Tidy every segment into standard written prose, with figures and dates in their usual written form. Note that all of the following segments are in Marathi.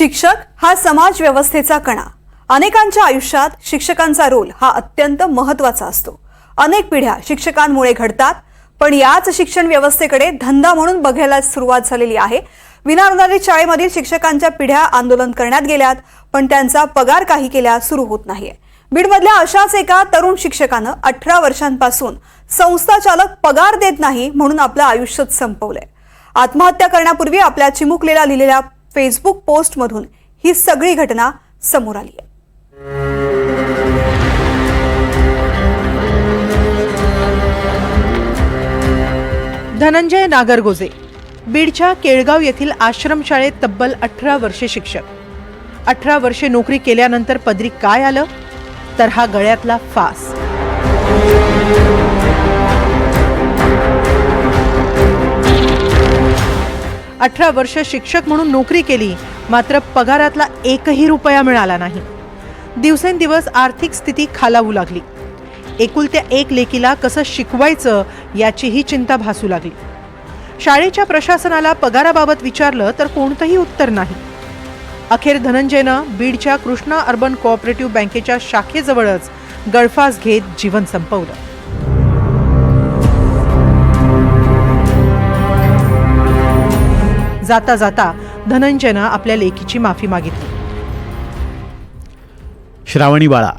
शिक्षक हा समाज व्यवस्थेचा कणा। अनेकांच्या आयुष्यात शिक्षकांचा रोल हा अत्यंत महत्त्वाचा असतो। अनेक पिढ्या शिक्षकांमुळे घडतात, पण याच शिक्षण व्यवस्थेकडे धंदा म्हणून बघायला सुरुवात झालेली आहे। विनाअनुदानित शाळेमधील शिक्षकांच्या पिढ्या आंदोलन करण्यात गेल्यात, पण त्यांचा पगार काही केल्या सुरू होत नाहीये। बीडमधल्या अशाच एका तरुण शिक्षकानं 18 वर्षांपासून संस्था चालक पगार देत नाही म्हणून आपलं आयुष्य संपवलंय। आत्महत्या करण्यापूर्वी आपल्या चिमुकलेला लिहिलेल्या फेसबुक पोस्टमधून ही सगळी घटना समोर आली आहे। धनंजय नागरगोजे बीडच्या केळगाव येथील आश्रमशाळेत तब्बल 18 वर्षे शिक्षक। 18 वर्षे नोकरी केल्यानंतर पदरी काय आलं तर हा गळ्यातला फास। अठरा वर्ष शिक्षक म्हणून नोकरी केली, मात्र पगारातला एकही रुपया मिळाला नाही। दिवसेंदिवस आर्थिक स्थिती खालावू लागली। एकुलत्या एक लेकीला कसं शिकवायचं याचीही चिंता भासू लागली। शाळेच्या प्रशासनाला पगाराबाबत विचारलं तर कोणतंही उत्तर नाही। अखेर धनंजयनं बीडच्या कृष्णा अर्बन कोऑपरेटिव्ह बँकेच्या शाखेजवळच गळफास घेत जीवन संपवलं। जाता जाता धनंजयनं आपल्या लेकीची माफी मागितली। श्रावणी बाळा,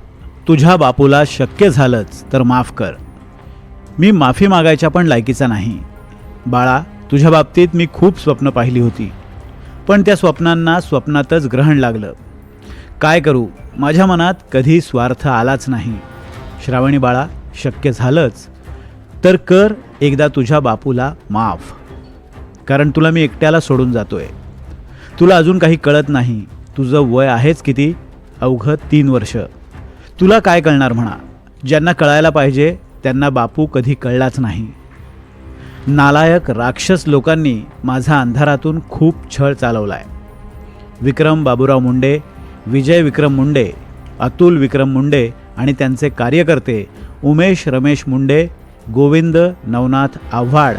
तुझ्या बापूला शक्य झालंच तर माफ कर। मी माफी मागायच्या पण लायकीचा नाही। बाळा, तुझ्या बाबतीत मी खूप स्वप्न पाहिली होती, पण त्या स्वप्नांना स्वप्नातच ग्रहण लागलं। काय करू, माझ्या मनात कधी स्वार्थ आलाच नाही। श्रावणी बाळा, शक्य झालंच तर कर एकदा तुझ्या बापूला माफ, कारण तुला मी एकट्याला सोडून जातोय। तुला अजून काही कळत नाही। तुझं वय आहेच किती, अवघं 3 वर्ष। तुला काय कळणार म्हणा। ज्यांना कळायला पाहिजे त्यांना बापू कधी कळलाच नाही। नालायक राक्षस लोकांनी माझा अंधारातून खूप छळ चालवलाय। विक्रम बाबूराव मुंडे, विजय विक्रम मुंडे, अतुल विक्रम मुंडे आणि त्यांचे कार्यकर्ते उमेश रमेश मुंडे, गोविंद नवनाथ आव्हाड,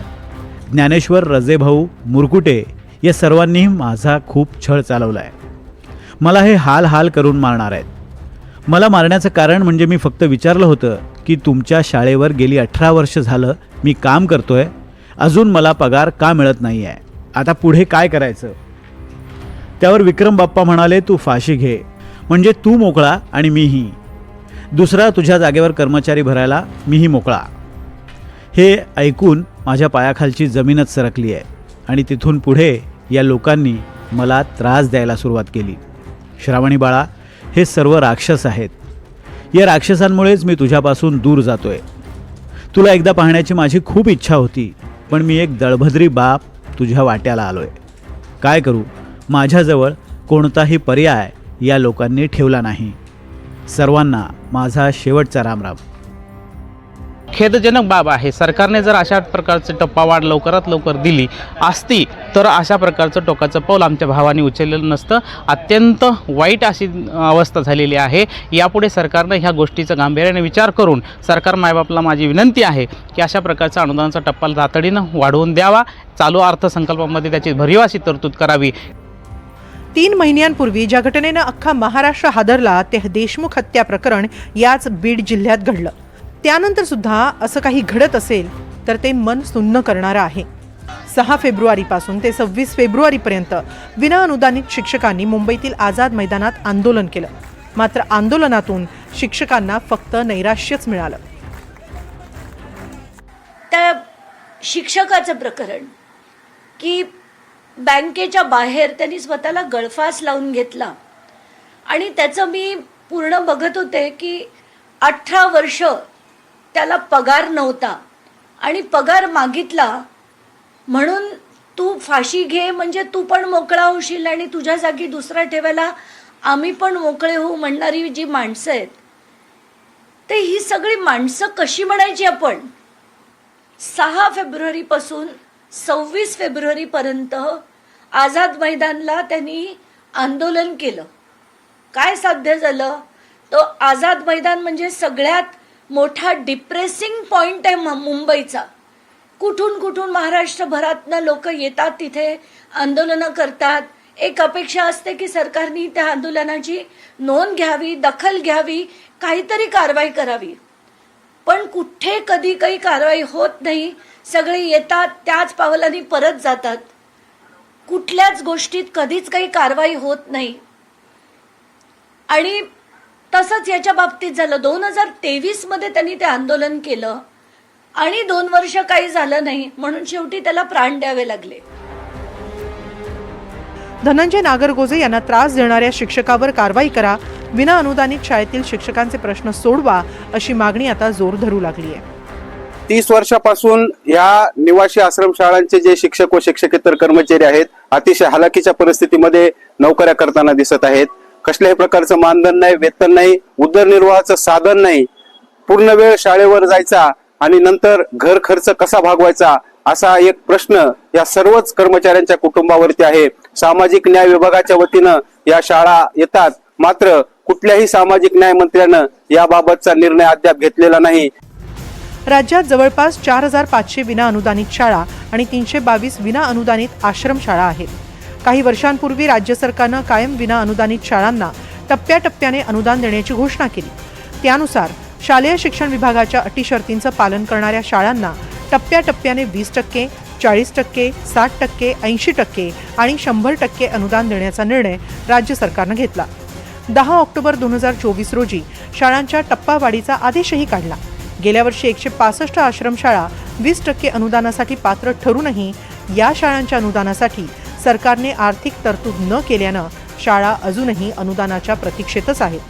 ज्ञानेश्वर रजेभाऊ मुरकुटे या सर्वांनी माझा खूप छळ चालवलाय। मला हे हाल हाल करून मारणार आहेत। मला मारण्याचं कारण म्हणजे मी फक्त विचारलं होतं की तुमच्या शाळेवर गेली 18 वर्ष झालं मी काम करतोय, अजून मला पगार का मिळत नाही आहे, आता पुढे काय करायचं। त्यावर विक्रम बाप्पा म्हणाले, तू फाशी घे, म्हणजे तू मोकळा आणि मीही। दुसरा तुझ्या जागेवर कर्मचारी भरायला मीही मोकळा। हे ऐकून माझ्या पायाखालची जमीनच सरकली आहे आणि तिथून पुढे या लोकांनी मला त्रास द्यायला सुरुवात केली। श्रावणी बाळा, हे सर्व राक्षस आहेत। या राक्षसांमुळेच मी तुझ्यापासून दूर जातोय। तुला एकदा पाहण्याची माझी खूप इच्छा होती, पण मी एक दळभद्री बाप तुझ्या वाट्याला आलोय। काय करू, माझ्याजवळ कोणताही पर्याय या लोकांनी ठेवला नाही। सर्वांना माझा शेवटचा रामराम। खेदजनक बाब आहे। सरकारने जर अशा प्रकारचे टप्पावाढ लवकरात लवकर दिली असती तर अशा प्रकारचं टोकाचं पाऊल आमच्या भावाने उचललेलं नसतं। अत्यंत वाईट अशी अवस्था झालेली आहे। यापुढे सरकारने ह्या गोष्टीचा गांभीर्याने विचार करून सरकार मायबापला माझी विनंती आहे की अशा प्रकारचा अनुदानाचा टप्पा तातडीनं वाढवून द्यावा। चालू अर्थसंकल्पामध्ये त्याची भरीव अशी तरतूद करावी। 3 महिन्यांपूर्वी ज्या घटनेनं अख्खा महाराष्ट्र हादरला ते देशमुख हत्या प्रकरण याच बीड जिल्ह्यात घडलं। त्यानंतर सुद्धा असं काही घडत असेल तर ते मन सुन्न करणारं आहे। 6 फेब्रुवारीपासून ते 26 फेब्रुवारीपर्यंत विनाअनुदानित शिक्षकांनी मुंबईतील आझाद मैदानात आंदोलन केलं, मात्र आंदोलनातून शिक्षकांना फक्त नैराश्यच मिळालं। त्या शिक्षकाचं प्रकरण की बँकेच्या बाहेर त्यांनी स्वतःला गळफास लावून घेतला आणि त्याचं मी पूर्ण बघत होते की 18 वर्ष त्याला पगार नव्हता आणि पगार मागितला म्हणून तू फाशी घे, म्हणजे तू पण मोकळा होशील आणि तुझ्या जागी दुसरा ठेवायला आम्ही पण मोकळे होऊ म्हणणारी जी माणसं आहेत, ते ही सगळी माणसं कशी म्हणायची आपण। 6 फेब्रुवारीपासून 26 फेब्रुवारीपर्यंत आझाद मैदानला त्यांनी आंदोलन केलं। काय साध्य झालं, तो आझाद मैदान म्हणजे सगळ्यात मोठा डिप्रेसिंग पॉइंट आहे मुंबईचा। कुठून कुठून महाराष्ट्रभरातनं लोक येतात, तिथे आंदोलनं करतात, एक अपेक्षा असते की सरकारने त्या आंदोलनाची नोंद घ्यावी, दखल घ्यावी, काहीतरी कारवाई करावी. पण कुठे कधी काही कारवाई होत नाही. सगळे येतात, त्याच पावलांनी परत जातात. कुठल्याच गोष्टीत कधीच काही कारवाई होत नाही. आणि तसंच याच्या बाबतीत झालं. 2023 मध्ये त्यांनी ते आंदोलन केलं आणि 2 वर्ष काही झालं नाही, म्हणून शेवटी त्याला प्राण द्यावे लागले. धनंजय नागरगोजे यांना त्रास देणाऱ्या शिक्षकावर कारवाई करा, विना अनुदानित शाळेतील शिक्षकांचे प्रश्न सोडवा, अशी मागणी आता जोर धरू लागली आहे. 30 वर्षापासून या निवासी आश्रमशाळांचे जे शिक्षक व शिक्षकेतर कर्मचारी आहेत, अतिशय हालाकीच्या परिस्थितीमध्ये नोकऱ्या करताना दिसत आहेत. कसल्याही प्रकारचं मानधन नाही, वेतन नाही, उदरनिर्वाहाचं साधन नाही. पूर्ण वेळ शाळेवर जायचा आणि नंतर घर खर्च कसा भागवायचा असा एक प्रश्न या सर्वच कर्मचाऱ्यांच्या कुटुंबावरती आहे. सामाजिक न्याय विभागाच्या वतीनं या शाळा येतात, मात्र कुठल्याही सामाजिक न्याय मंत्र्यानं याबाबतचा निर्णय अद्याप घेतलेला नाही. राज्यात जवळपास 4500 विना अनुदानित शाळा आणि 322 विना अनुदानित आश्रमशाळा आहेत. काही वर्षांपूर्वी राज्य सरकारनं कायम विना अनुदानित शाळांना टप्प्याटप्प्याने अनुदान देण्याची घोषणा केली. त्यानुसार शालेय शिक्षण विभागाच्या अटी शर्तींचं पालन करणाऱ्या शाळांना टप्प्याटप्प्याने 20%, 40%, 60%, 80% आणि 100% अनुदान देण्याचा निर्णय राज्य सरकारनं घेतला. 10 ऑक्टोबर 2024 रोजी शाळांच्या टप्पावाढीचा आदेशही काढला. गेल्या वर्षी 165 आश्रमशाळा 20% अनुदानासाठी पात्र ठरूनही या शाळांच्या अनुदानासाठी सरकारने आर्थिक तरतूद न केल्यानं शाळा अजूनही अनुदानाच्या प्रतीक्षेतच आहेत.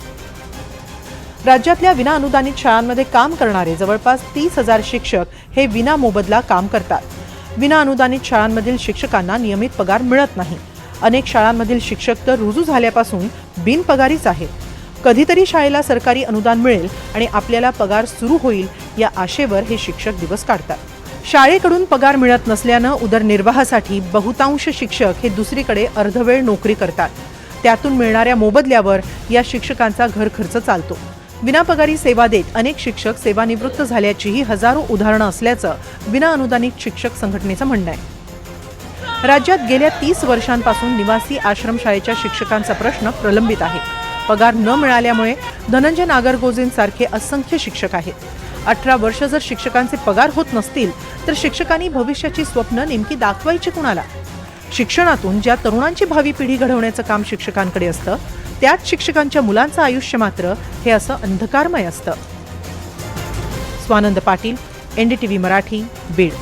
राज्यातल्या विना अनुदानित शाळांमध्ये काम करणारे जवळपास 30,000 शिक्षक हे विना मोबदला काम करतात. विना अनुदानित शाळांमधील शिक्षकांना नियमित पगार मिळत नाही. अनेक शाळांमधील शिक्षक तर रुजू झाल्यापासून बिनपगारीच आहेत. कधीतरी शाळेला सरकारी अनुदान मिळेल आणि आपल्याला पगार सुरू होईल या आशेवर हे शिक्षक दिवस काढतात. शाळेकडून पगार मिळत नसल्यानं उदरनिर्वाहासाठी बहुतांश शिक्षक हे दुसरीकडे अर्धवेळ नोकरी करतात. त्यातून मिळणाऱ्या मोबदल्यावर या शिक्षकांचा घर खर्च चालतो. विनापगारी सेवा देत अनेक शिक्षक सेवानिवृत्त झाल्याचीही हजारो उदाहरणं असल्याचं विना अनुदानित शिक्षक संघटनेचं म्हणणं आहे. राज्यात गेल्या 30 वर्षांपासून निवासी आश्रमशाळेच्या शिक्षकांचा प्रश्न प्रलंबित आहे. पगार न मिळाल्यामुळे धनंजय नागरगोजेंसारखे असंख्य शिक्षक आहेत. 18 वर्ष जर शिक्षकांचे पगार होत नसतील तर शिक्षकांनी भविष्याची स्वप्न नेमकी दाखवायची कुणाला? शिक्षणातून ज्या तरुणांची भावी पिढी घडवण्याचं काम शिक्षकांकडे असतं, त्याच शिक्षकांच्या मुलांचं आयुष्य मात्र हे असं अंधकारमय असतं. स्वानंद पाटील, NDTV मराठी, बीड.